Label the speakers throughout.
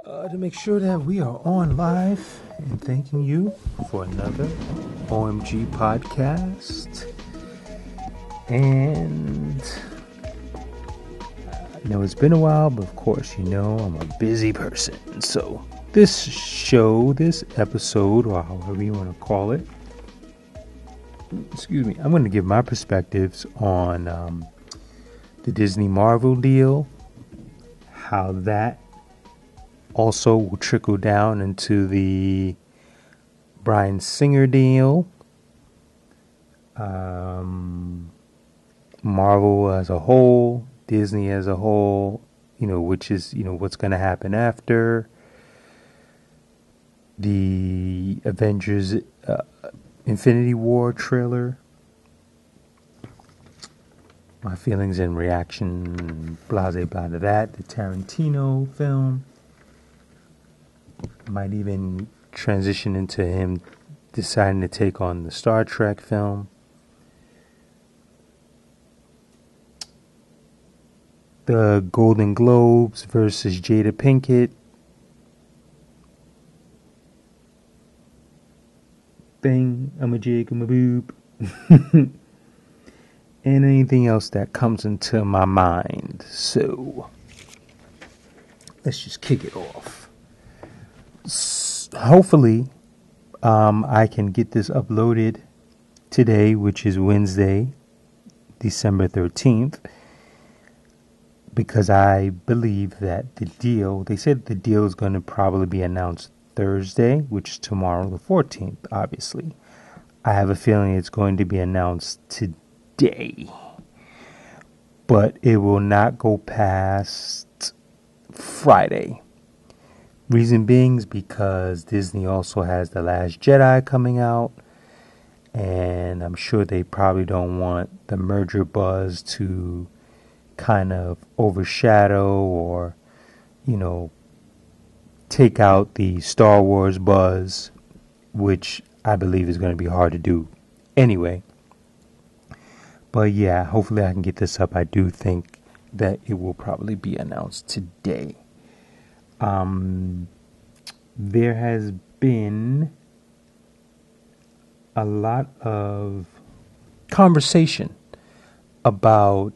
Speaker 1: To make sure that we are on live and thanking you for another O.M.G podcast. And I know it's been a while, but of course, you know, I'm a busy person. So this episode, or however you want to call it, I'm going to give my perspectives on the Disney Marvel deal, how that also will trickle down into the Bryan Singer deal, Marvel as a whole, Disney as a whole, which is, what's going to happen after the Avengers Infinity War trailer, my feelings and reaction, blah to that, the Tarantino film. Might even transition into him deciding to take on the Star Trek film. The Golden Globes versus Jada Pinkett. Bang, I'm a jig, I'm a boob. And anything else that comes into my mind. So, let's just kick it off. Hopefully, I can get this uploaded today, which is Wednesday, December 13th, because I believe that they said the deal is going to probably be announced Thursday, which is tomorrow, the 14th, obviously. I have a feeling it's going to be announced today, but it will not go past Friday. Reason being is because Disney also has The Last Jedi coming out, and I'm sure they probably don't want the merger buzz to kind of overshadow or, take out the Star Wars buzz, which I believe is going to be hard to do anyway. But yeah, hopefully I can get this up. I do think that it will probably be announced today. There has been a lot of conversation about,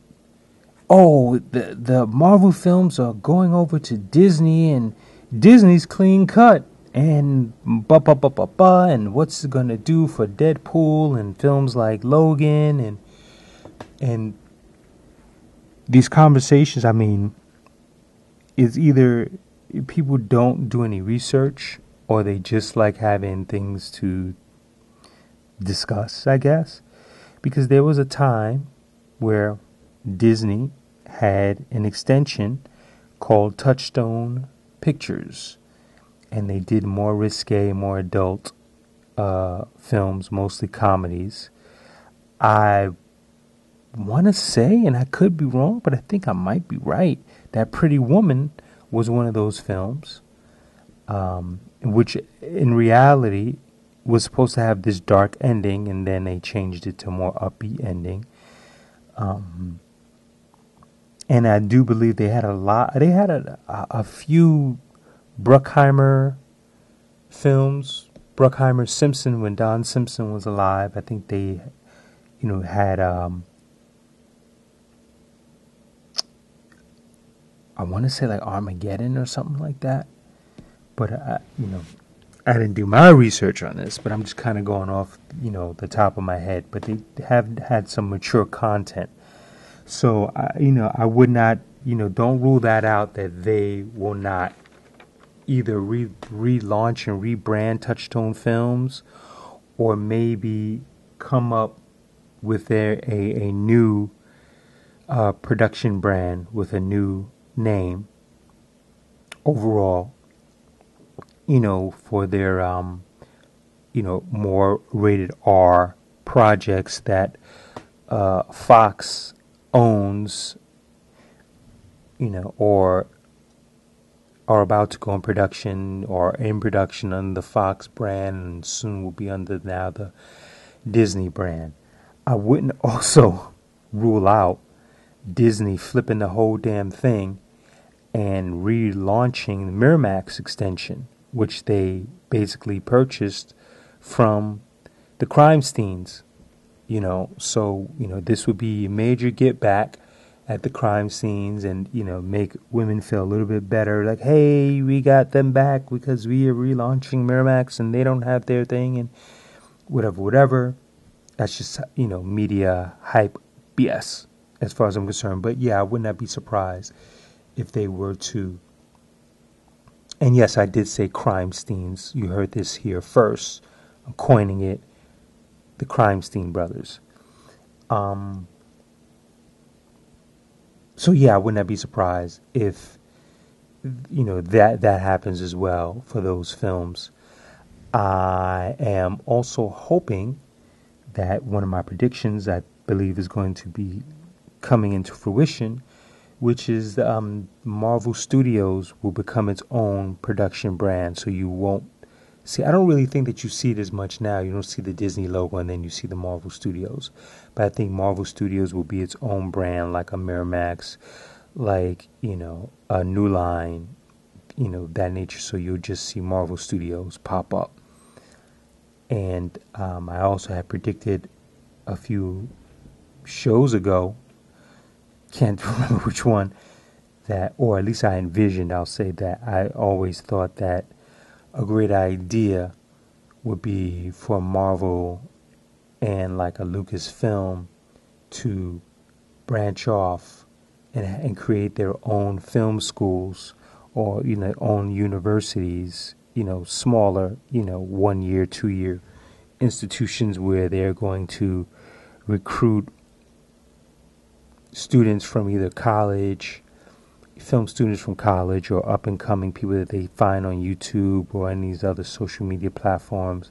Speaker 1: the Marvel films are going over to Disney and Disney's clean cut and and what's it gonna do for Deadpool and films like Logan and these conversations. I mean, it's either people don't do any research or they just like having things to discuss, I guess, because there was a time where Disney had an extension called Touchstone Pictures, and they did more risque, more adult films, mostly comedies. I want to say, and I could be wrong, but I think I might be right, that Pretty Woman was one of those films, which in reality was supposed to have this dark ending, and then they changed it to a more upbeat ending. And I do believe they had a few Bruckheimer films. Bruckheimer Simpson, when Don Simpson was alive, I think they, had, I want to say like Armageddon or something like that. But, I didn't do my research on this, but I'm just kind of going off, the top of my head. But they have had some mature content. So, I would not, don't rule that out that they will not either relaunch and rebrand Touchstone Films, or maybe come up with a new production brand with a new name overall, for their, more rated R projects that Fox owns, or are about to go in production or in production under the Fox brand, and soon will be under now the Disney brand. I wouldn't also rule out Disney flipping the whole damn thing and relaunching the Miramax extension, which they basically purchased from the Crimesteins. So this would be a major get back at the crime scenes, and make women feel a little bit better, like, hey, we got them back because we are relaunching Miramax and they don't have their thing, and whatever. That's just media hype BS as far as I'm concerned. But yeah, I would not be surprised if they were to. And yes, I did say Crimesteins. You heard this here first. I'm coining it the Crimestein brothers. So yeah, I would not be surprised if that happens as well for those films. I am also hoping that one of my predictions, I believe, is going to be coming into fruition, which is Marvel Studios will become its own production brand. So you won't see, I don't really think that you see it as much now. You don't see the Disney logo and then you see the Marvel Studios. But I think Marvel Studios will be its own brand, like a Miramax, like, a New Line, that nature. So you'll just see Marvel Studios pop up. And I also had predicted a few shows ago, can't remember which one, that, or at least I envisioned, I'll say that I always thought that a great idea would be for Marvel and like a Lucasfilm to branch off and create their own film schools, or own universities, smaller, 1 year, 2 year institutions where they're going to recruit students from either college, film students from college, or up and coming people that they find on YouTube or on these other social media platforms,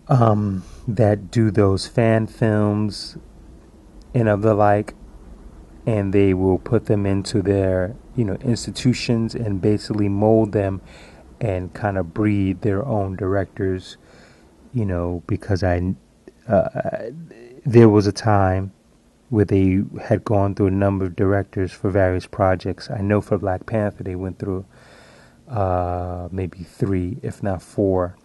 Speaker 1: that do those fan films and of the like, and they will put them into their institutions and basically mold them and kind of breed their own directors. Because there was a time where they had gone through a number of directors for various projects. I know for Black Panther they went through maybe 3, if not 4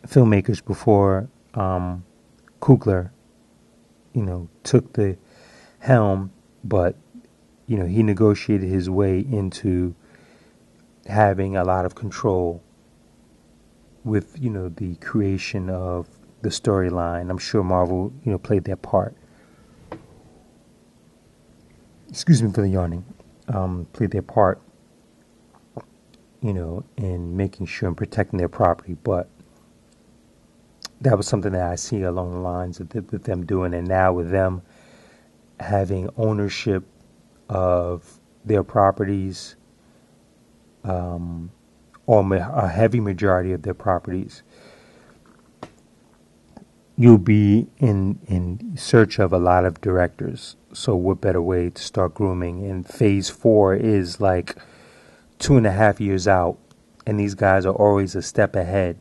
Speaker 1: filmmakers before Coogler, took the helm, but he negotiated his way into having a lot of control with the creation of the storyline. I'm sure Marvel played their part. Excuse me for the yawning. Played their part in making sure and protecting their property, but that was something that I see along the lines of with them doing. And now with them having ownership of their properties, or a heavy majority of their properties, you'll be in search of a lot of directors. So what better way to start grooming? And phase 4 is like 2.5 years out, and these guys are always a step ahead.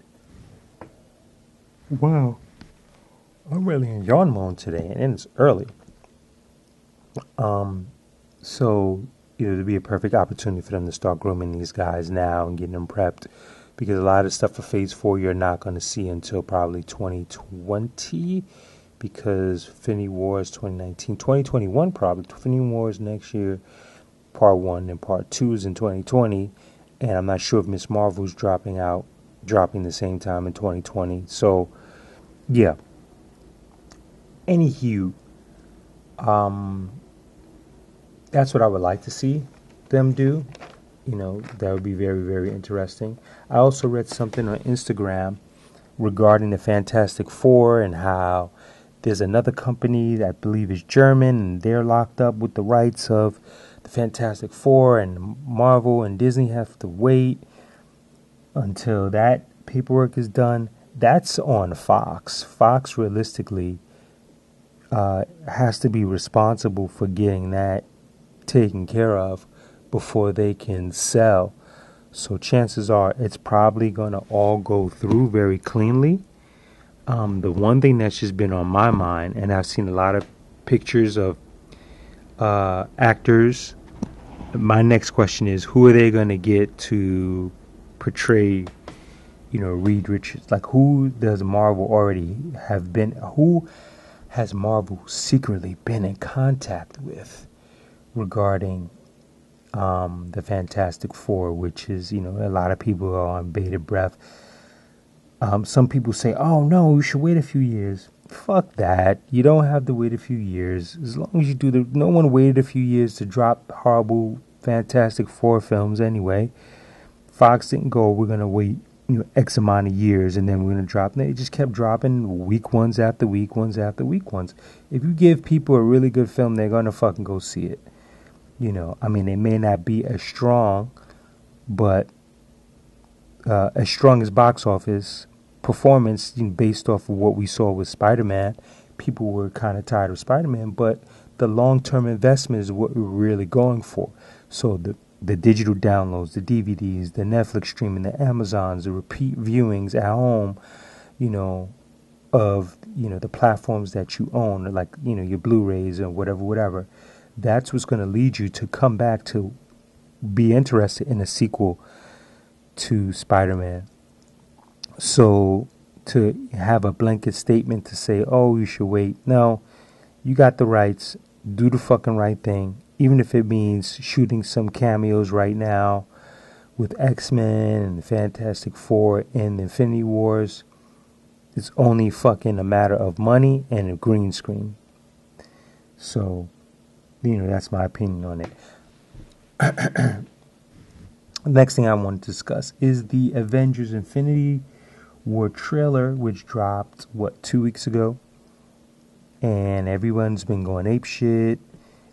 Speaker 1: Wow. I'm really in yawn mode today, and it's early. So it'd be a perfect opportunity for them to start grooming these guys now and getting them prepped, because a lot of stuff for phase 4 you're not going to see until probably 2020, because Infinity War is 2019. 2021 probably. Infinity War is next year, part 1, and part 2 is in 2020, and I'm not sure if Miss Marvel's dropping the same time in 2020. So yeah. Anywho, that's what I would like to see them do. That would be very, very interesting. I also read something on Instagram regarding the Fantastic Four and how there's another company that I believe is German, and they're locked up with the rights of the Fantastic Four, and Marvel and Disney have to wait until that paperwork is done. That's on Fox. Fox realistically has to be responsible for getting that taken care of before they can sell. So chances are it's probably going to all go through very cleanly. The one thing that's just been on my mind, and I've seen a lot of pictures of actors my next question is, who are they going to get to portray, Reed Richards? Like, who does Marvel already have been? Who has Marvel secretly been in contact with regarding the Fantastic Four, which is, a lot of people are on bated breath. Some people say, oh no, you should wait a few years. Fuck that. You don't have to wait a few years. As long as you do no one waited a few years to drop horrible Fantastic Four films anyway. Fox didn't go, we're going to wait, X amount of years and then we're going to drop. They just kept dropping week ones after week ones after week ones. If you give people a really good film, they're going to fucking go see it. They may not be as strong, but as strong as box office performance, based off of what we saw with Spider-Man. People were kind of tired of Spider-Man, but the long-term investment is what we're really going for. So the digital downloads, the DVDs, the Netflix streaming, the Amazons, the repeat viewings at home, of, the platforms that you own, like, your Blu-rays or whatever. That's what's going to lead you to come back to be interested in a sequel to Spider-Man. So to have a blanket statement to say, oh, you should wait. No, you got the rights. Do the fucking right thing. Even if it means shooting some cameos right now with X-Men and the Fantastic Four and the Infinity Wars. It's only fucking a matter of money and a green screen. So, that's my opinion on it. Next thing I want to discuss is the Avengers Infinity War trailer, which dropped, 2 weeks ago? And everyone's been going apeshit.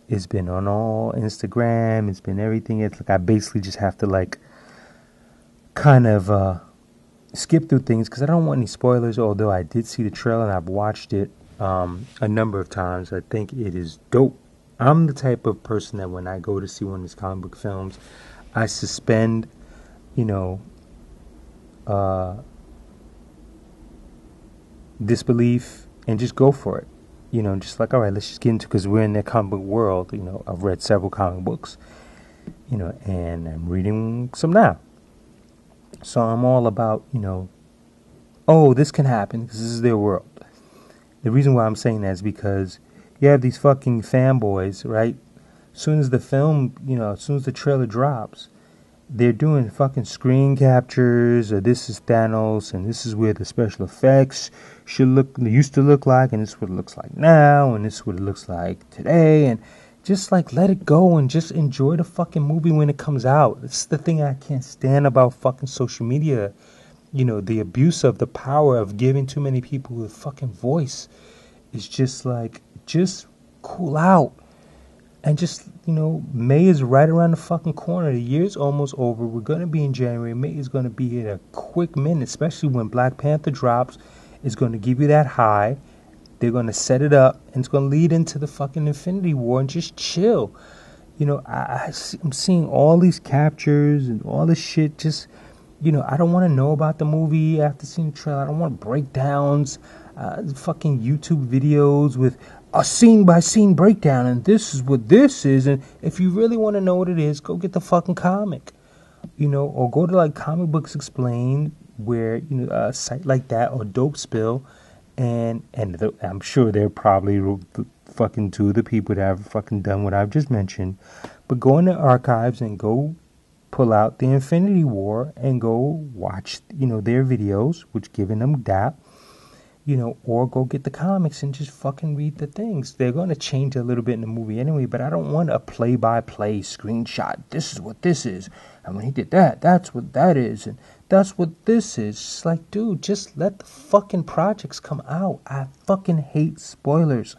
Speaker 1: It's been on all Instagram. It's been everything. It's like I basically just have to, kind of skip through things because I don't want any spoilers, although I did see the trailer and I've watched it a number of times. I think it is dope. I'm the type of person that when I go to see one of these comic book films, I suspend, disbelief and just go for it. Just like, all right, let's just get into it because we're in the comic book world. I've read several comic books, and I'm reading some now. So I'm all about, oh, this can happen because this is their world. The reason why I'm saying that is because you have these fucking fanboys, right? As soon as the film, as soon as the trailer drops, they're doing fucking screen captures, or this is Thanos, and this is where the special effects used to look like, and this is what it looks like now, and this is what it looks like today, and just let it go and just enjoy the fucking movie when it comes out. It's the thing I can't stand about fucking social media. The abuse of the power of giving too many people a fucking voice. It's just just cool out. And just, May is right around the fucking corner. The year's almost over. We're going to be in January. May is going to be in a quick minute, especially when Black Panther drops. It's going to give you that high. They're going to set it up, and it's going to lead into the fucking Infinity War, and just chill. I'm seeing all these captures and all this shit. Just, I don't want to know about the movie after seeing the trailer. I don't want breakdowns, fucking YouTube videos with a scene-by-scene breakdown, and this is what this is. And if you really want to know what it is, go get the fucking comic, or go to Comic Books Explained, where a site like that, or Dope Spill. And I'm sure they're probably fucking two of the people that have fucking done what I've just mentioned. But go in the archives and go pull out the Infinity War and go watch, their videos, which giving them dap, or go get the comics and just fucking read the things. They're going to change a little bit in the movie anyway, but I don't want a play-by-play screenshot. This is what this is. And when he did that, that's what that is. And that's what this is. It's dude, just let the fucking projects come out. I fucking hate spoilers.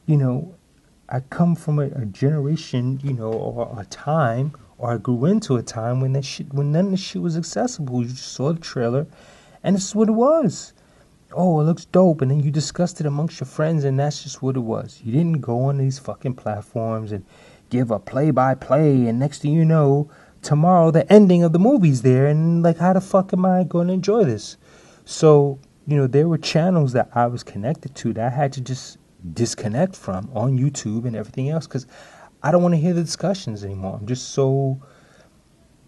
Speaker 1: I come from a generation, or a time, or I grew into a time when when none of this shit was accessible. You just saw the trailer, and this is what it was. Oh, it looks dope, and then you discussed it amongst your friends, and that's just what it was. You didn't go on these fucking platforms and give a play-by-play, and next thing you know, tomorrow the ending of the movie's there, and how the fuck am I going to enjoy this? So, there were channels that I was connected to that I had to just disconnect from on YouTube and everything else, because I don't want to hear the discussions anymore. I'm just so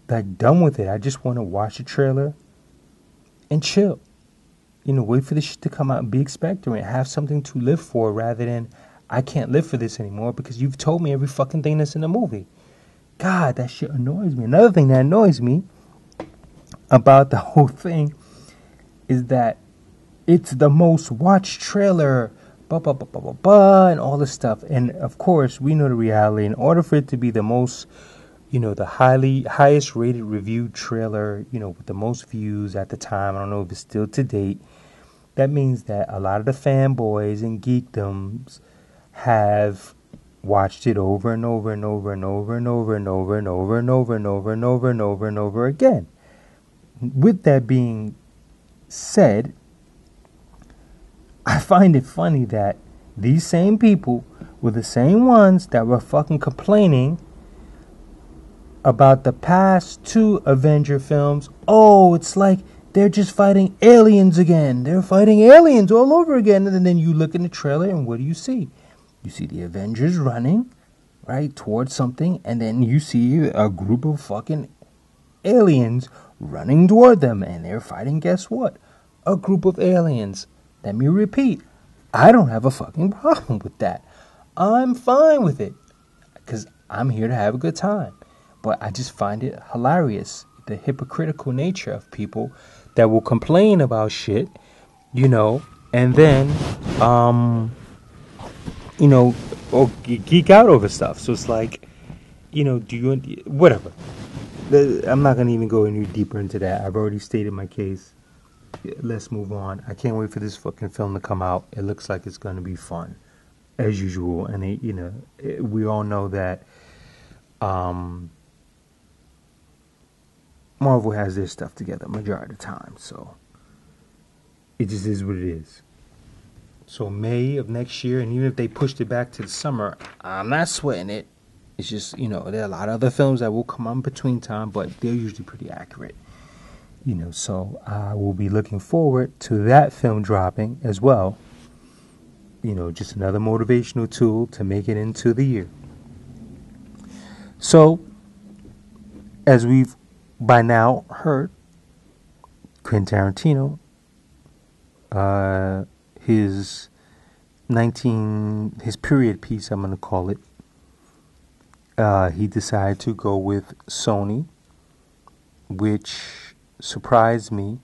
Speaker 1: like done with it. I just want to watch the trailer and chill. Wait for this shit to come out and be expectant. Have something to live for rather than I can't live for this anymore because you've told me every fucking thing that's in the movie. God, that shit annoys me. Another thing that annoys me about the whole thing is that it's the most watched trailer, and all this stuff. And of course, we know the reality. In order for it to be the most, the highest rated reviewed trailer, with the most views at the time, I don't know if it's still to date, that means that a lot of the fanboys and geekdoms have watched it over and over and over and over and over and over and over and over and over and over and over and over again. With that being said, I find it funny that these same people were the same ones that were fucking complaining about the past 2 Avenger films. Oh, it's like they're just fighting aliens again. They're fighting aliens all over again. And then you look in the trailer and what do you see? You see the Avengers running, right, towards something. And then you see a group of fucking aliens running toward them. And they're fighting, guess what? A group of aliens. Let me repeat. I don't have a fucking problem with that. I'm fine with it. Because I'm here to have a good time. But I just find it hilarious. The hypocritical nature of people that will complain about shit, and then, or geek out over stuff. So it's like, whatever. I'm not going to even go any deeper into that. I've already stated my case. Let's move on. I can't wait for this fucking film to come out. It looks like it's going to be fun, as usual. And, we all know that Marvel has their stuff together majority of the time. So it just is what it is. So May of next year, and even if they pushed it back to the summer, I'm not sweating it. It's just, there are a lot of other films that will come on between time, but they're usually pretty accurate. So I will be looking forward to that film dropping as well. Just another motivational tool to make it into the year. So, as we've by now heard, Quentin Tarantino, his period piece, I'm going to call it, he decided to go with Sony, which surprised me.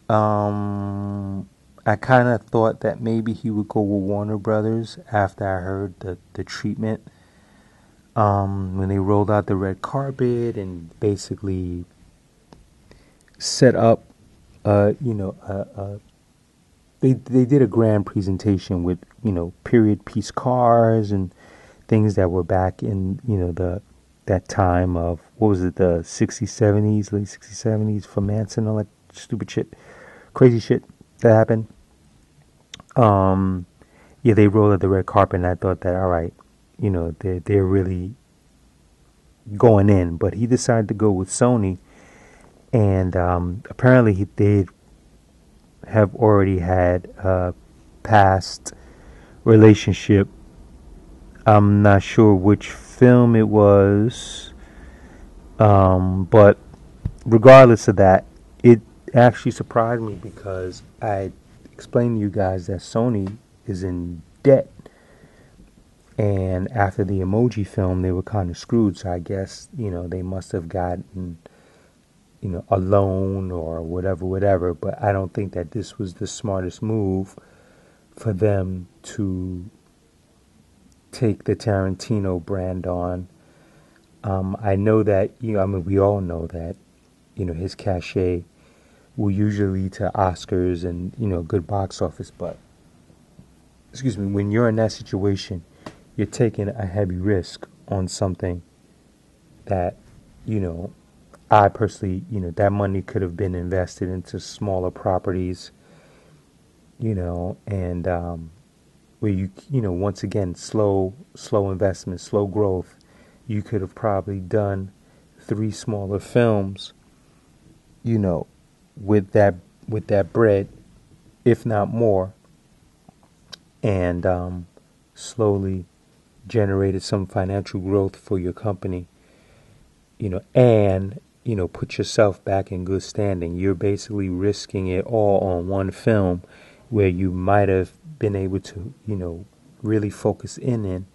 Speaker 1: I kind of thought that maybe he would go with Warner Brothers after I heard the treatment when they rolled out the red carpet and basically set up, they did a grand presentation with period piece cars and things that were back in that time of, what was it, the 60s, 70s, late 60s, 70s for Manson, all that stupid shit, crazy shit that happened. They rolled out the red carpet, and I thought that, all right, they're really going in. But he decided to go with Sony, and apparently they have already had a past relationship. I'm not sure which film it was, but regardless of that, it actually surprised me because I explained to you guys that Sony is in debt, and after the O.M.G film, they were kind of screwed. So I guess they must have gotten a loan or whatever. But I don't think that this was the smartest move for them to take the Tarantino brand on. I know that we all know that his cachet will usually lead to Oscars and good box office, but when you're in that situation, you're taking a heavy risk on something that I personally that money could have been invested into smaller properties, and where you once again slow investment, slow growth. You could have probably done 3 smaller films, with that bread, if not more, and slowly generated some financial growth for your company, and, put yourself back in good standing. You're basically risking it all on one film where you might have been able to, really focus in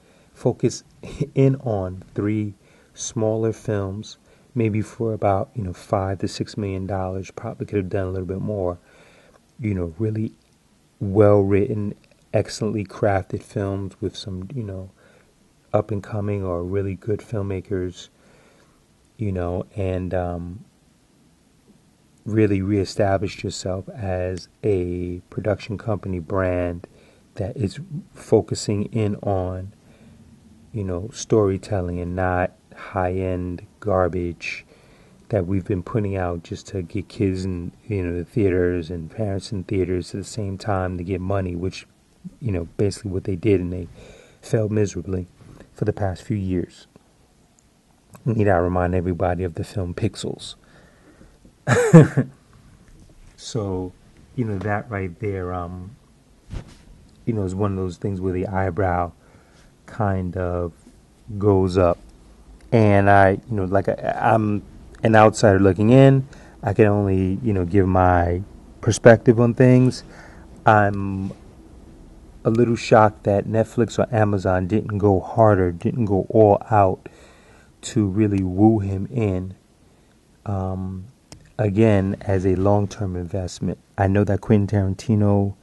Speaker 1: on three smaller films, maybe for about, $5 to $6 million. Probably could have done a little bit more, really well written, excellently crafted films with some, up and coming or really good filmmakers, and really reestablished yourself as a production company brand that is focusing in on, storytelling and not high-end garbage that we've been putting out just to get kids in, the theaters and parents in theaters at the same time to get money, which, basically what they did, and they failed miserably for the past few years. Need I remind everybody of the film Pixels? So, that right there, is one of those things where the eyebrow kind of goes up. And I'm an outsider looking in. I can only, give my perspective on things. I'm a little shocked that Netflix or Amazon didn't go harder, didn't go all out to really woo him in, again, as a long-term investment. I know that Quentin Tarantino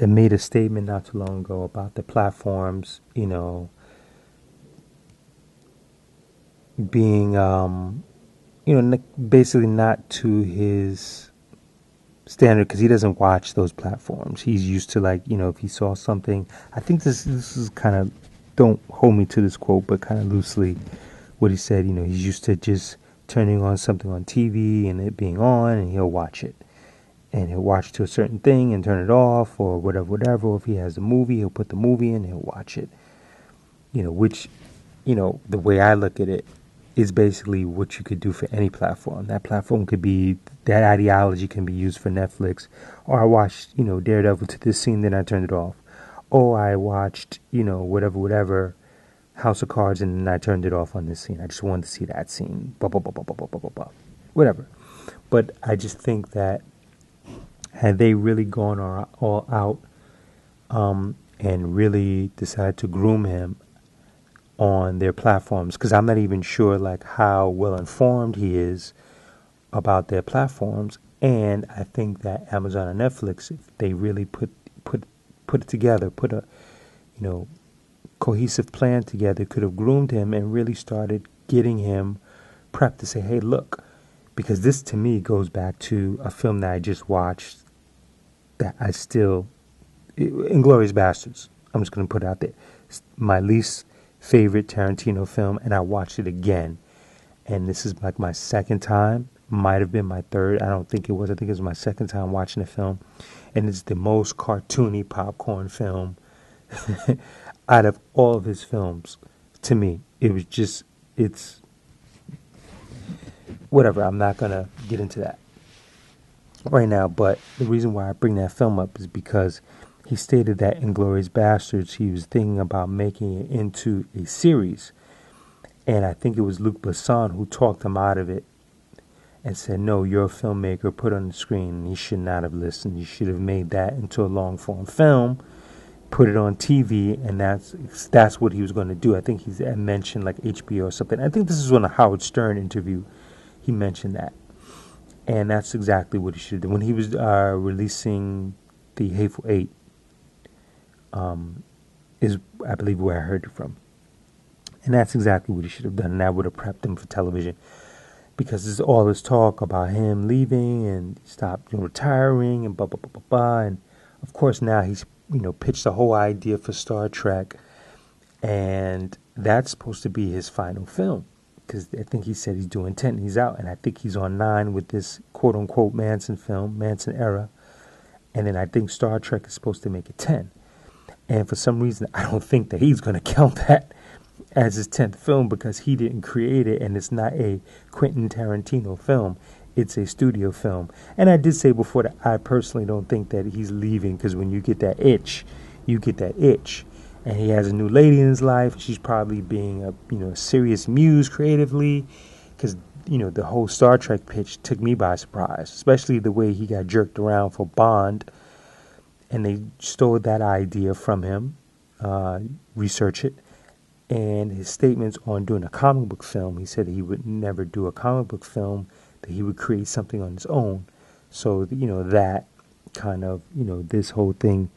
Speaker 1: made a statement not too long ago about the platforms, being, basically not to his standard, because he doesn't watch those platforms. He's used to, if he saw something, I think this is kind of, don't hold me to this quote, but kind of loosely what he said, he's used to just turning on something on TV and it being on, and he'll watch it. And he'll watch to a certain thing and turn it off, or whatever. Or if he has a movie, he'll put the movie in, he'll watch it. Which, the way I look at it is basically what you could do for any platform. That platform could be, that ideology can be used for Netflix. Or I watched, Daredevil to this scene, then I turned it off. Or I watched, whatever, House of Cards, and then I turned it off on this scene. I just wanted to see that scene. Blah, blah, blah, blah, blah, blah, blah, blah. Whatever. But I just think that had they really gone all out and really decided to groom him on their platforms, because I'm not even sure how well informed he is about their platforms, and I think that Amazon and Netflix, if they really put it together, put a cohesive plan together, could have groomed him and really started getting him prepped to say, hey, look, because this to me goes back to a film that I just watched that I still, Inglourious Basterds, I'm just going to put it out there. It's my least favorite Tarantino film, and I watched it again. And this is my second time. Might have been my third. I don't think it was. I think it was my second time watching the film. And it's the most cartoony popcorn film out of all of his films. To me, it was just, it's whatever. I'm not going to get into that right now, but the reason why I bring that film up is because he stated that Inglourious Basterds, he was thinking about making it into a series, and I think it was Luc Besson who talked him out of it and said, no, you're a filmmaker, put it on the screen. And he should not have listened. You should have made that into a long-form film, put it on TV, and that's what he was going to do. I think he mentioned HBO or something. I think this is on a Howard Stern interview. He mentioned that. And that's exactly what he should have done. When he was releasing the Hateful Eight, is, I believe, where I heard it from. And that's exactly what he should have done. And that would have prepped him for television. Because there's all this talk about him leaving and retiring and blah, blah, blah, blah, blah. And, of course, now he's, pitched the whole idea for Star Trek. And that's supposed to be his final film. Because I think he said he's doing 10, he's out, and I think he's on 9 with this quote-unquote Manson film, Manson era, and then I think Star Trek is supposed to make it 10, and for some reason I don't think that he's going to count that as his 10th film because he didn't create it, and it's not a Quentin Tarantino film. it's a studio film. And I did say before that I personally don't think that he's leaving, because when you get that itch, you get that itch. And he has a new lady in his life. She's probably being a serious muse creatively, because the whole Star Trek pitch took me by surprise, especially the way he got jerked around for Bond, and they stole that idea from him. Research it. And his statements on doing a comic book film, he said he would never do a comic book film, that he would create something on his own. So, that kind of, this whole thing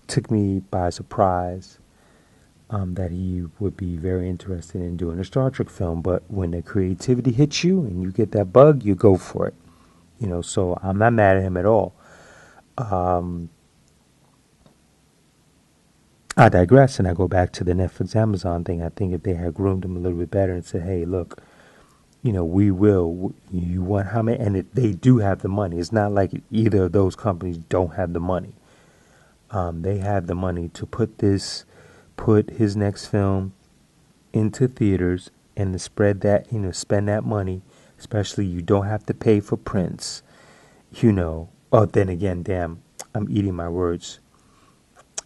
Speaker 1: took me by surprise, that he would be very interested in doing a Star Trek film. But when the creativity hits you and you get that bug, you go for it. So I'm not mad at him at all. I digress, and I go back to the Netflix Amazon thing. I think if they had groomed him a little bit better and said, hey, look, we will, you want how many, and if they do have the money, it's not like either of those companies don't have the money. They have the money to put his next film into theaters and to spread that, spend that money, especially you don't have to pay for prints, then again, damn, I'm eating my words.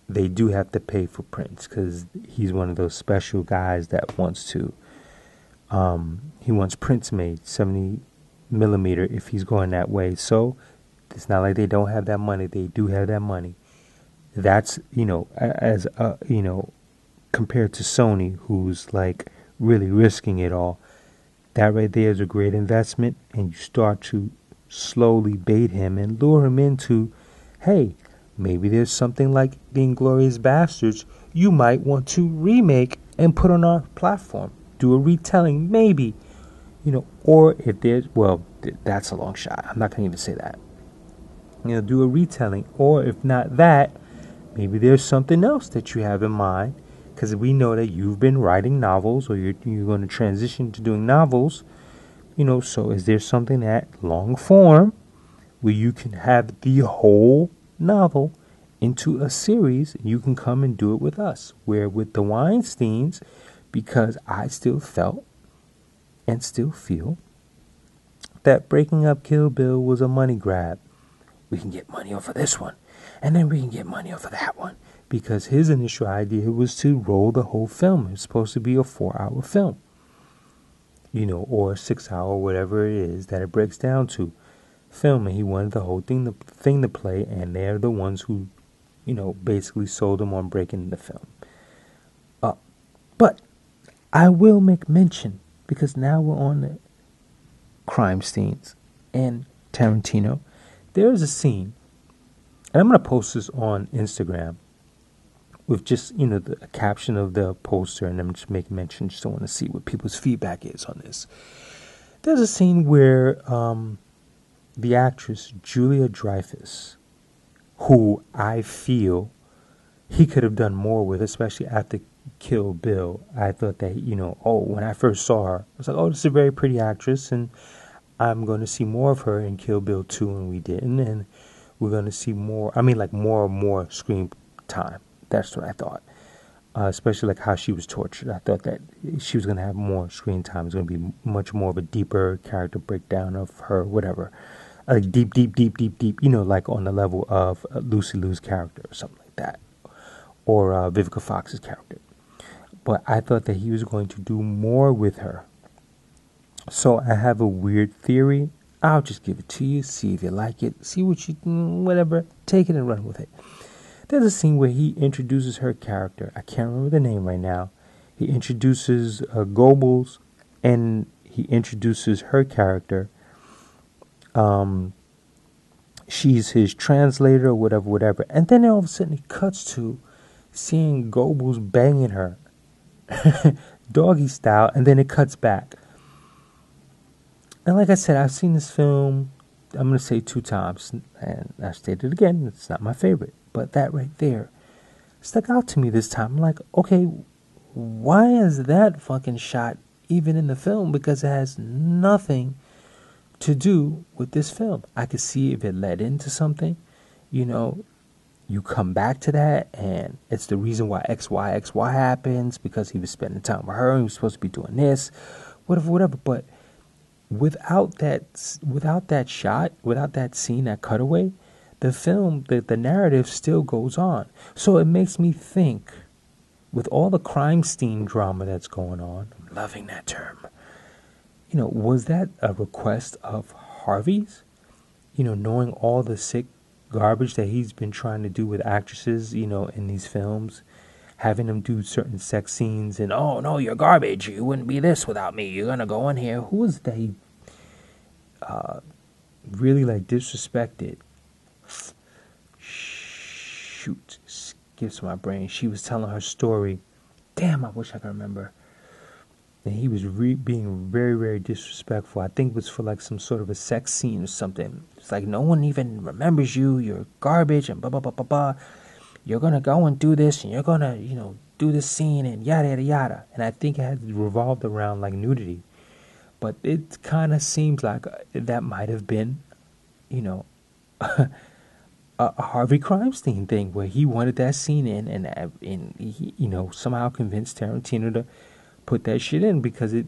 Speaker 1: They do have to pay for prints because he's one of those special guys that wants to. He wants prints made 70 millimeter if he's going that way. So it's not like they don't have that money. They do have that money. That's as compared to Sony, who's like really risking it all. That right there is a great investment, and you start to slowly bait him and lure him into, hey, maybe there's something like The Inglourious Bastards you might want to remake and put on our platform. Do a retelling, maybe. Or if there's, that's a long shot. I'm not going to even say that. Do a retelling. Or if not that, maybe there's something else that you have in mind. Because we know that you've been writing novels, or you're going to transition to doing novels. So is there something that long form where you can have the whole novel into a series, and you can come and do it with us? Where with the Weinsteins, because I still felt and still feel that breaking up Kill Bill was a money grab. We can get money off of this one, and then we can get money off of that one, because his initial idea was to roll the whole film. It's supposed to be a 4-hour film, or a 6-hour, whatever it is that it breaks down to. Film, and he wanted the whole thing to play, and they're the ones who basically sold him on breaking the film. But I will make mention, because now we're on the Crimesteins and Tarantino. There's a scene, and I'm going to post this on Instagram with just the caption of the poster, and I'm just making mention, just want to see what people's feedback is on this. There's a scene where the actress Julia Dreyfus, who I feel he could have done more with, especially after Kill Bill. I thought that, when I first saw her, I was like, this is a very pretty actress, and I'm going to see more of her in Kill Bill 2, and we didn't, and we're going to see more, more screen time. That's what I thought. Especially like how she was tortured. I thought that she was going to have more screen time. It's going to be much more of a deeper character breakdown of her, whatever. Like deep, like on the level of Lucy Liu's character or something like that. Or Vivica Fox's character. But I thought that he was going to do more with her. So I have a weird theory. I'll just give it to you. See if you like it. See what you, whatever. Take it and run with it. There's a scene where he introduces her character. I can't remember the name right now. He introduces Goebbels, and he introduces her character. She's his translator or whatever. And then all of a sudden he cuts to seeing Goebbels banging her. Doggy style. And then it cuts back. And like I said, I've seen this film, I'm going to say 2 times. And I've stated it again, it's not my favorite. But that right there stuck out to me this time. I'm like, okay, why is that fucking shot even in the film? Because it has nothing to do with this film. I could see if it led into something, you come back to that, and it's the reason why XY happens, because he was spending time with her, and he was supposed to be doing this, whatever. But without that shot, without that scene, that cutaway, the narrative still goes on. So it makes me think, with all the Crimestein drama that's going on, I'm loving that term, was that a request of Harvey's? Knowing all the sick garbage that he's been trying to do with actresses, in these films, having them do certain sex scenes and, oh, no, you're garbage. You wouldn't be this without me. You're going to go in here. Who was that he really, disrespected? Shoot. Skips my brain. She was telling her story. Damn, I wish I could remember. And he was being very, very disrespectful. I think it was for some sort of a sex scene or something. It's like, no one even remembers you. You're garbage and blah, blah, blah, blah, blah. You're going to go and do this and you're going to, do this scene and yada, yada, yada. And I think it had revolved around nudity. But it kind of seems like that might have been, a Harvey Crimestein thing where he wanted that scene in and he, somehow convinced Tarantino to put that shit in because it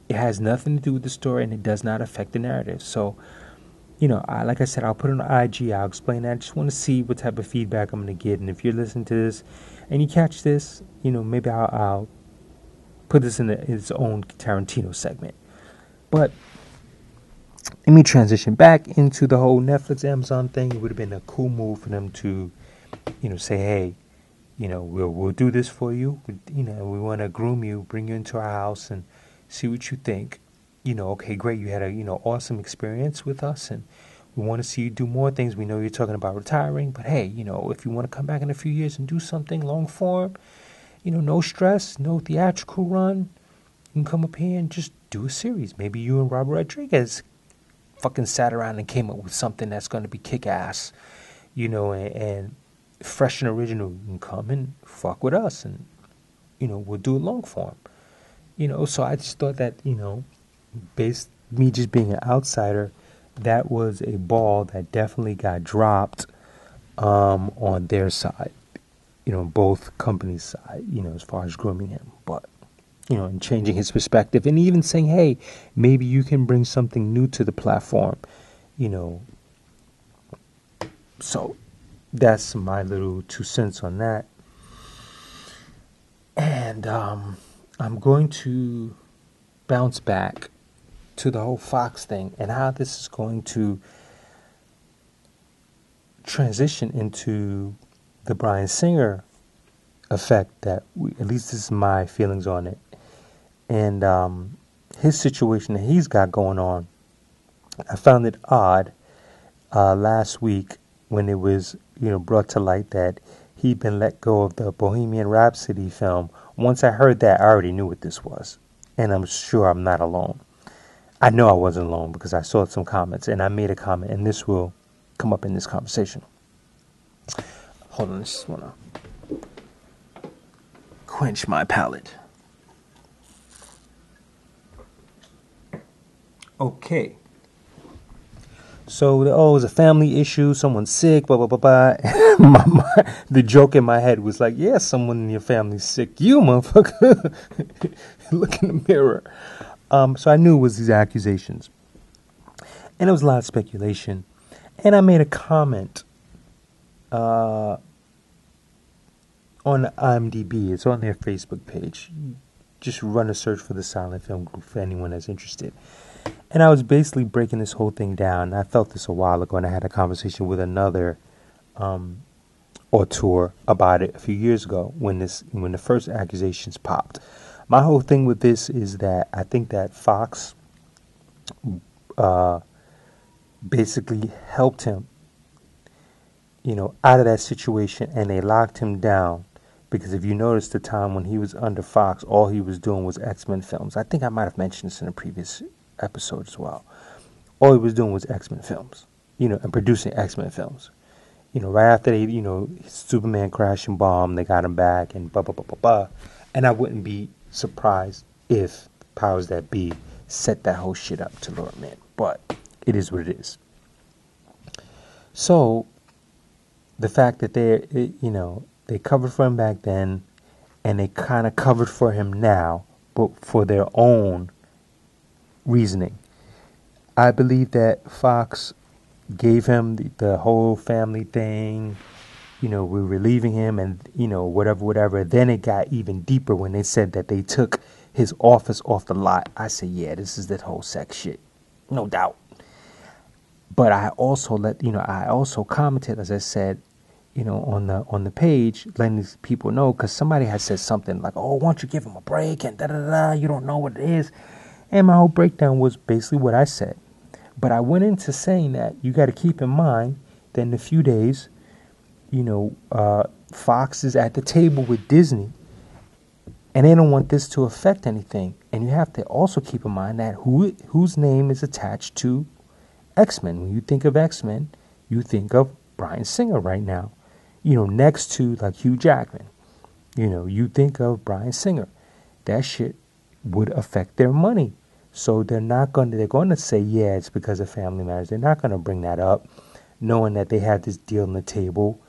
Speaker 1: has nothing to do with the story and it does not affect the narrative. So, like I said, I'll put it on IG. I'll explain that. I just want to see what type of feedback I'm going to get. And if you're listening to this and you catch this, maybe I'll put this in its own Tarantino segment. But let me transition back into the whole Netflix Amazon thing. It would have been a cool move for them to, say, hey, we'll do this for you. We want to groom you, bring you into our house and see what you think. Okay, great. You had a, awesome experience with us and we want to see you do more things. We know you're talking about retiring, but hey, if you want to come back in a few years and do something long form, no stress, no theatrical run, you can come up here and just do a series. Maybe you and Robert Rodriguez fucking sat around and came up with something that's going to be kick-ass, and fresh and original. You can come and fuck with us and, we'll do it long form. So I just thought that, based me just being an outsider, that was a ball that definitely got dropped on their side, both companies' side, as far as grooming him. But, and changing his perspective and even saying, hey, maybe you can bring something new to the platform, So that's my little 2 cents on that. And I'm going to bounce back to the whole Fox thing and how this is going to transition into the Bryan Singer effect that at least this is my feelings on it. And his situation that he's got going on, I found it odd last week when it was, brought to light that he'd been let go of the Bohemian Rhapsody film. Once I heard that, I already knew what this was. And I'm sure I'm not alone. I know I wasn't alone because I saw some comments and I made a comment, and this will come up in this conversation. Hold on, I just want to quench my palate. Okay. So, it was a family issue, someone's sick, blah, blah, blah, blah. The joke in my head was like, yeah, someone in your family's sick. You, motherfucker. Look in the mirror. So I knew it was these accusations. And it was a lot of speculation. And I made a comment on IMDb. It's on their Facebook page. Just run a search for the Silent Film Group for anyone that's interested. And I was basically breaking this whole thing down. I felt this a while ago, and I had a conversation with another auteur about it a few years ago when the first accusations popped. My whole thing with this is that I think that Fox basically helped him, out of that situation, and they locked him down. Because if you notice the time when he was under Fox, all he was doing was X-Men films. I think I might have mentioned this in a previous episode as well. All he was doing was X-Men films, and producing X-Men films. Right after they, Superman crashed and bombed, they got him back and blah, blah, blah, blah, blah. And I wouldn't be surprised if powers that be set that whole shit up to lure him in. But it is what it is. So, the fact that they covered for him back then, and they kind of covered for him now, but for their own reasoning. I believe that Fox gave him the whole family thing. We're relieving him and, whatever. Then it got even deeper when they said that they took his office off the lot. I said, yeah, this is that whole sex shit. No doubt. But I also I also commented, as I said, on the page, letting these people know, because somebody had said something like, oh, why don't you give him a break and da-da-da, you don't know what it is. And my whole breakdown was basically what I said. But I went into saying that you got to keep in mind that in a few days, Fox is at the table with Disney, and they don't want this to affect anything. And you have to also keep in mind that whose name is attached to X-Men. When you think of X-Men, you think of Bryan Singer right now. Next to like Hugh Jackman. You think of Bryan Singer. That shit would affect their money. So they're going to say, yeah, it's because of family matters. They're not going to bring that up, knowing that they had this deal on the table,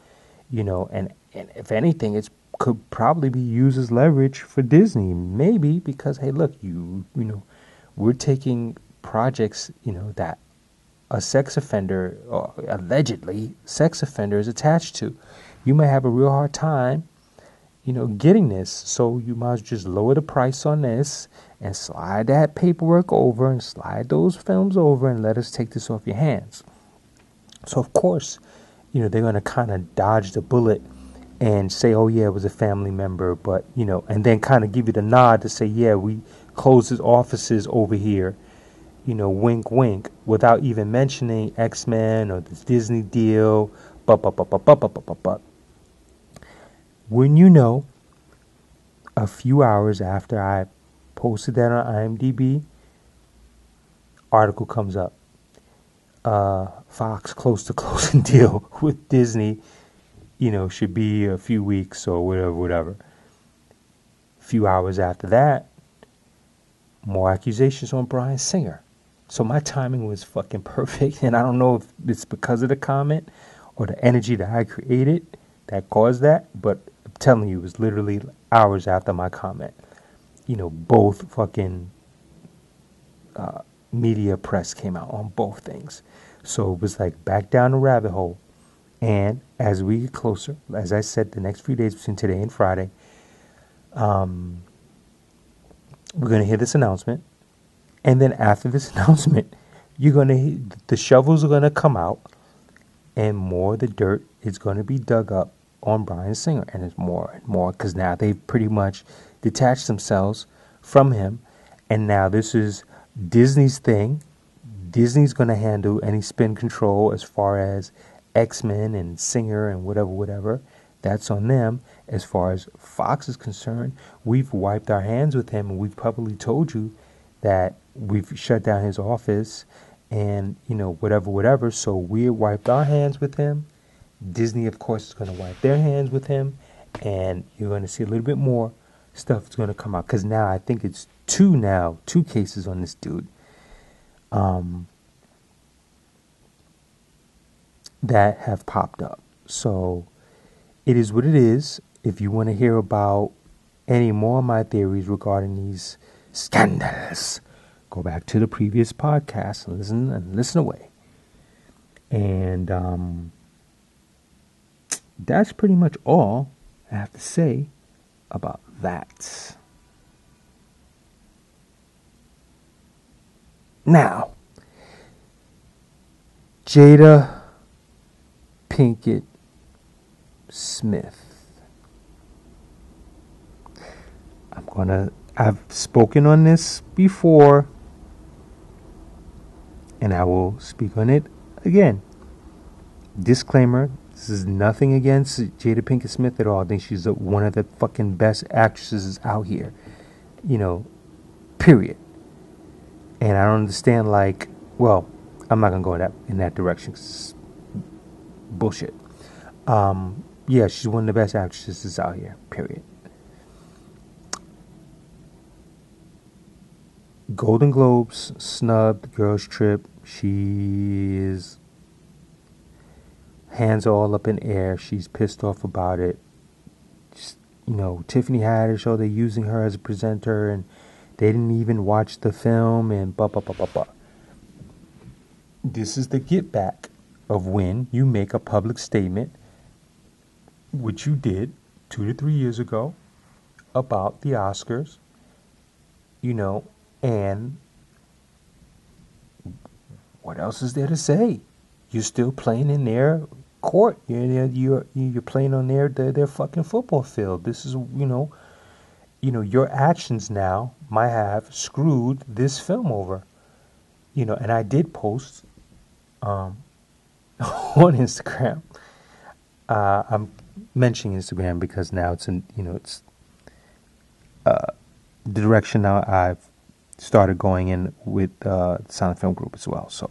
Speaker 1: and if anything, it could probably be used as leverage for Disney. Maybe because, hey, look, we're taking projects, that a sex offender, or allegedly sex offender, is attached to. You may have a real hard time, getting this. So you might as well just lower the price on this and slide that paperwork over and slide those films over and let us take this off your hands. So, of course, they're going to kind of dodge the bullet and say, oh, yeah, it was a family member, but, and then kind of give you the nod to say, yeah, we closed his offices over here, wink, wink, without even mentioning X-Men or this Disney deal, but. When a few hours after I posted that on IMDb, article comes up. Fox close to closing deal with Disney, should be a few weeks or whatever. A few hours after that, more accusations on Bryan Singer. So my timing was fucking perfect, and I don't know if it's because of the comment or the energy that I created that caused that, but I'm telling you, it was literally hours after my comment. Both fucking media press came out on both things. So it was like back down the rabbit hole. And as we get closer, as I said, the next few days between today and Friday, we're going to hear this announcement. And then after this announcement, the shovels are going to come out, and more of the dirt is going to be dug up on Bryan Singer. And there's more and more, because now they've pretty much detached themselves from him. And now this is Disney's thing. Disney's going to handle any spin control as far as X-Men and Singer and whatever. That's on them. As far as Fox is concerned, we've wiped our hands with him, and we've publicly told you that we've shut down his office and, whatever. So we wiped our hands with him. Disney, of course, is going to wipe their hands with him. And you're going to see a little bit more stuff that's going to come out. Because now I think it's two cases on this dude. That have popped up. So it is what it is. If you want to hear about any more of my theories regarding these scandals, go back to the previous podcast and listen away. And that's pretty much all I have to say about that. Now, Jada Pinkett Smith. I've spoken on this before, and I will speak on it again. Disclaimer, this is nothing against Jada Pinkett Smith at all. I think she's one of the fucking best actresses out here. Period. And I don't understand, I'm not going to go in that direction. Bullshit. Yeah, she's one of the best actresses out here. Period. Golden Globes snubbed Girls Trip. She is hands all up in air. She's pissed off about it. Tiffany Haddish, they're using her as a presenter, and they didn't even watch the film and blah, blah, blah, blah, blah. This is the get back of when you make a public statement, which you did 2 to 3 years ago, about the Oscars, and what else is there to say? You're still playing in their court. You're playing on their fucking football field. This is, your actions now might have screwed this film over. And I did post on Instagram. I'm mentioning Instagram because now it's the direction now I've started going in with the Silent Film Group as well. So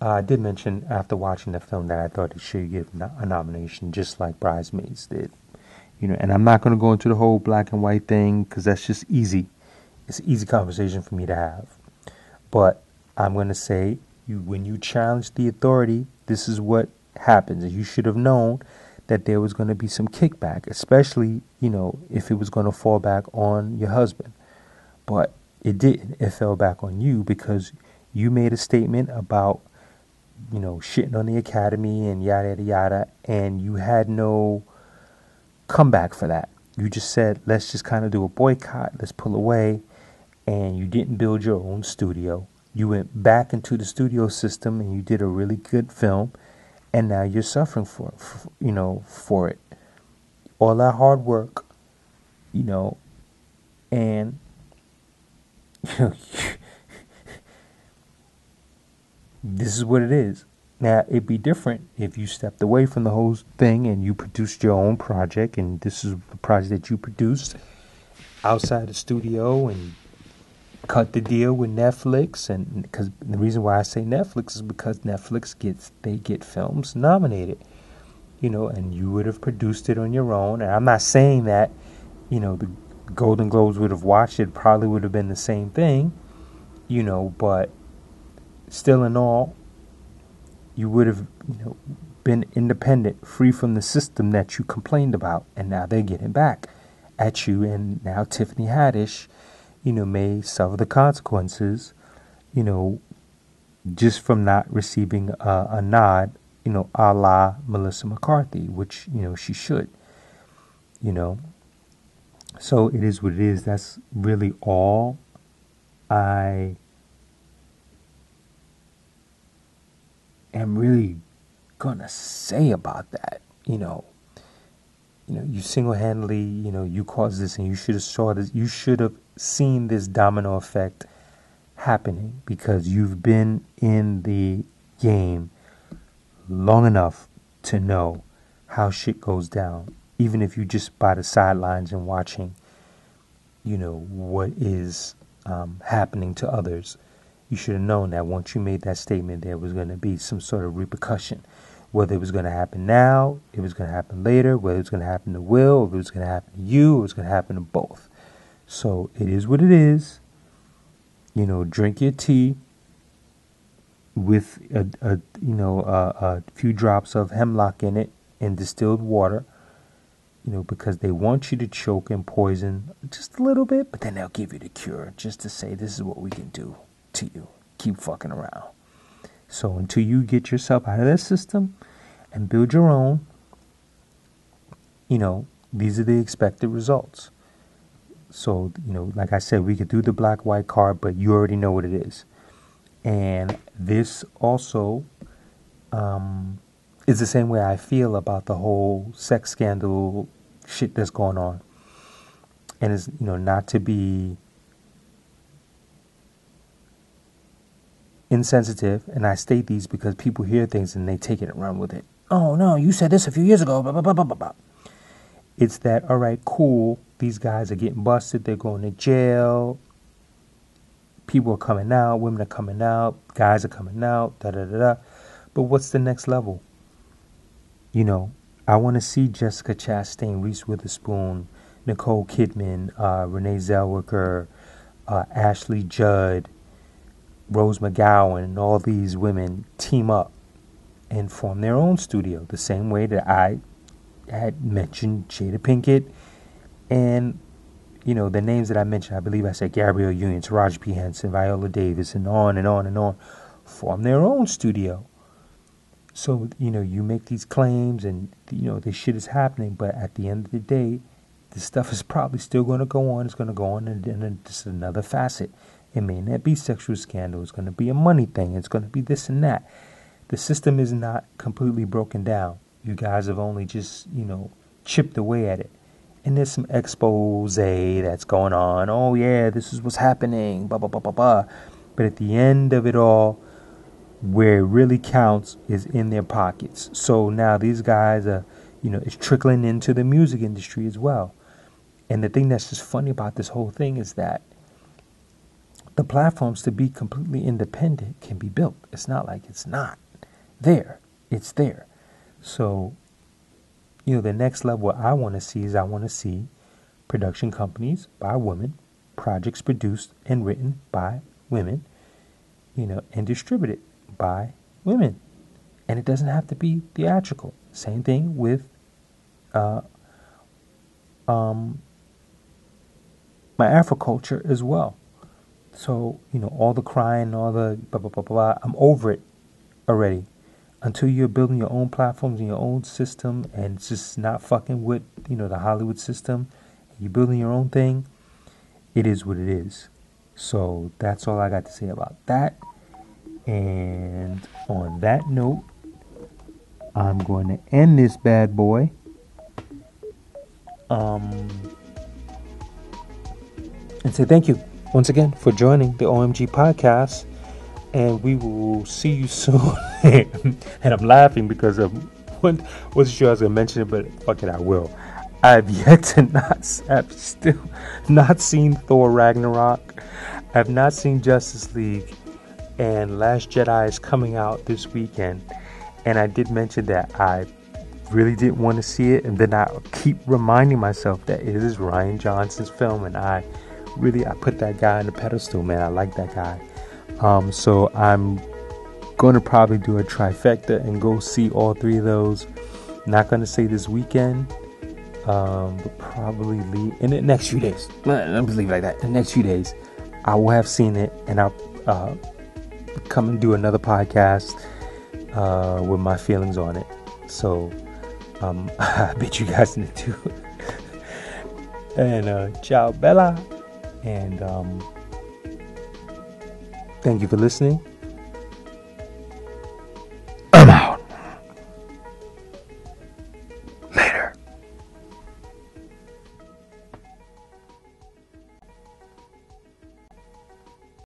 Speaker 1: I did mention after watching the film that I thought it should get a nomination, just like Bridesmaids did. And I'm not going to go into the whole black and white thing because that's just easy. It's an easy conversation for me to have. But I'm going to say, when you challenge the authority, this is what happens. And you should have known that there was going to be some kickback, especially, if it was going to fall back on your husband. But it didn't. It fell back on you because you made a statement about, shitting on the Academy and yada, yada, yada, and you had no comeback for that. You just said, let's just kind of do a boycott, let's pull away, and you didn't build your own studio. You went back into the studio system and you did a really good film, and now you're suffering for it. All that hard work, and this is what it is. Now, it'd be different if you stepped away from the whole thing and you produced your own project, and this is the project that you produced outside the studio and cut the deal with Netflix. And because the reason why I say Netflix is because Netflix get films nominated, and you would have produced it on your own. And I'm not saying that, the Golden Globes would have watched it, probably would have been the same thing, but still in all, you would have, been independent, free from the system that you complained about, and now they're getting back at you, and now Tiffany Haddish, may suffer the consequences, just from not receiving a nod, a la Melissa McCarthy, which, she should, So it is what it is. That's really all I am really gonna say about that. You single-handedly, you caused this, and you should have saw this. You should have seen this domino effect happening because you've been in the game long enough to know how shit goes down. Even if you just by the sidelines and watching, what is happening to others. You should have known that once you made that statement, there was going to be some sort of repercussion. Whether it was going to happen now, it was going to happen later, whether it was going to happen to Will, if it was going to happen to you, or it was going to happen to both. So it is what it is. Drink your tea with a few drops of hemlock in it and distilled water. Because they want you to choke and poison just a little bit, but then they'll give you the cure just to say, this is what we can do to you. Keep fucking around. So until you get yourself out of that system and build your own, these are the expected results. So, like I said, we could do the black-white card, but you already know what it is. And this also is the same way I feel about the whole sex scandal shit that's going on. And it's, not to be insensitive, and I state these because people hear things and they take it and run with it. Oh, no, you said this a few years ago, blah, blah, blah, blah, blah, blah. It's that, all right, cool, these guys are getting busted, they're going to jail, people are coming out, women are coming out, guys are coming out, da-da-da-da. But what's the next level? I want to see Jessica Chastain, Reese Witherspoon, Nicole Kidman, Renee Zellweger, Ashley Judd, Rose McGowan, and all these women team up and form their own studio, the same way that I had mentioned Jada Pinkett and, the names that I mentioned, I believe I said Gabrielle Union, Taraji P. Henson, Viola Davis, and on and on and on, form their own studio. So, you make these claims and, this shit is happening, but at the end of the day, this stuff is probably still going to go on. It's going to go on, and then this is another facet. It may not be sexual scandal. It's going to be a money thing. It's going to be this and that. The system is not completely broken down. You guys have only just, chipped away at it. And there's some expose that's going on. Oh, yeah, this is what's happening, blah, blah, blah, blah, blah. But at the end of it all, where it really counts is in their pockets. So now these guys are, it's trickling into the music industry as well. And the thing that's just funny about this whole thing is that the platforms to be completely independent can be built. It's not like it's not there. It's there. So, the next level I want to see is I want to see production companies by women, projects produced and written by women, and distributed by women. And it doesn't have to be theatrical. Same thing with my Afroculture as well. So, all the crying, all the blah, blah, blah, blah, I'm over it already. Until you're building your own platforms and your own system and it's just not fucking with, the Hollywood system, you're building your own thing, it is what it is. So that's all I got to say about that. And on that note, I'm going to end this bad boy. And say thank you once again for joining the O.M.G podcast. And we will see you soon. And I'm laughing because of wasn't sure I was going to mention it, but fuck it, I will. I've yet to I've still not seen Thor Ragnarok. I've not seen Justice League. And Last Jedi is coming out this weekend. And I did mention that I really didn't want to see it. And then I keep reminding myself that it is Rian Johnson's film. And I put that guy on the pedestal, man. I like that guy. So I'm going to probably do a trifecta and go see all three of those. Not going to say this weekend, but probably in the next few days. Let me leave it like that. In the next few days, I will have seen it, and I'll come and do another podcast with my feelings on it. So I bet you guys need to. And ciao, Bella. And thank you for listening.